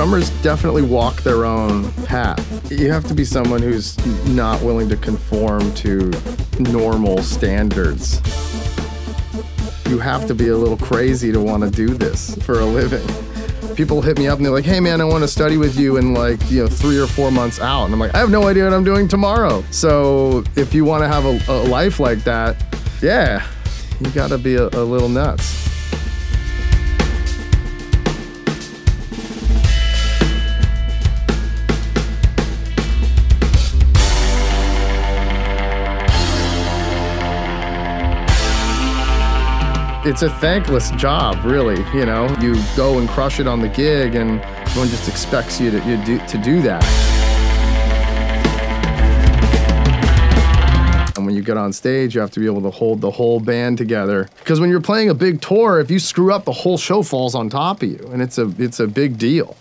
drummers definitely walk their own path. You have to be someone who's not willing to conform to normal standards. You have to be a little crazy to want to do this for a living. People hit me up and they're like, hey man, I want to study with you in like, 3 or 4 months out. And I'm like, I have no idea what I'm doing tomorrow. So if you want to have a life like that, yeah, you got to be a little nuts. It's a thankless job, really, You go and crush it on the gig and everyone just expects you to do that. And when you get on stage, you have to be able to hold the whole band together. Because when you're playing a big tour, if you screw up, the whole show falls on top of you, and it's a big deal.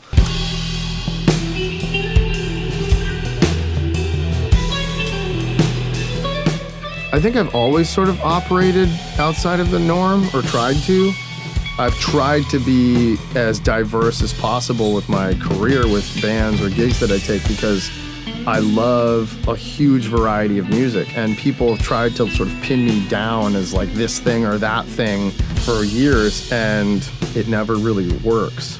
I think I've always sort of operated outside of the norm, or tried to. I've tried to be as diverse as possible with my career, with bands or gigs that I take, because I love a huge variety of music, and people have tried to sort of pin me down as like this thing or that thing for years, and it never really works.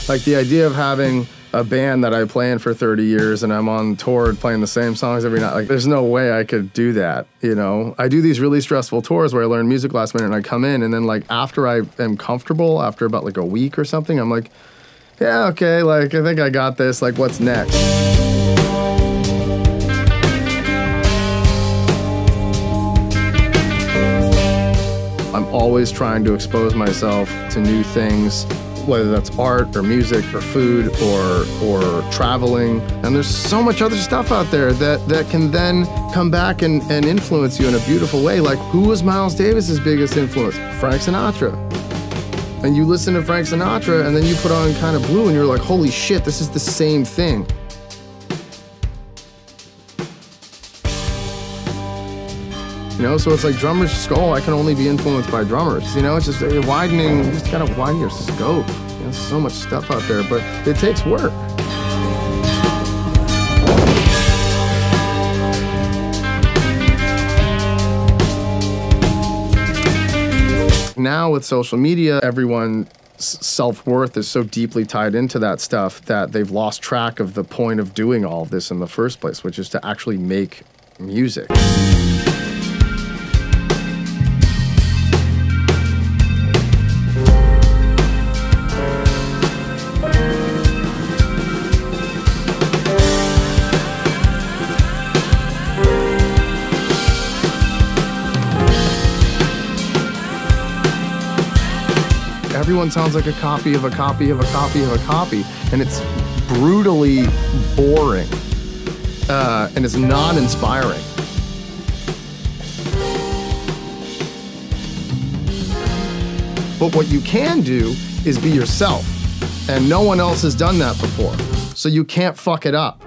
Like the idea of having a band that I play in for 30 years and I'm on tour playing the same songs every night, like there's no way I could do that, I do these really stressful tours where I learn music last minute and I come in and then like after I am comfortable, after about like a week or something, I'm like, yeah, okay, like I think I got this, like what's next? I'm always trying to expose myself to new things, whether that's art or music or food or traveling. And there's so much other stuff out there that can then come back and influence you in a beautiful way. Like, who was Miles Davis's biggest influence? Frank Sinatra. And you listen to Frank Sinatra and then you put on Kind of Blue and you're like, holy shit, this is the same thing. So it's like drummers just go, oh, I can only be influenced by drummers. It's just widening, you just gotta widen your scope. There's so much stuff out there, but it takes work. Now with social media, everyone's self-worth is so deeply tied into that stuff that they've lost track of the point of doing all of this in the first place, which is to actually make music. Everyone sounds like a copy of a copy of a copy of a copy, and it's brutally boring, and it's not inspiring. But what you can do is be yourself, and no one else has done that before, so you can't fuck it up.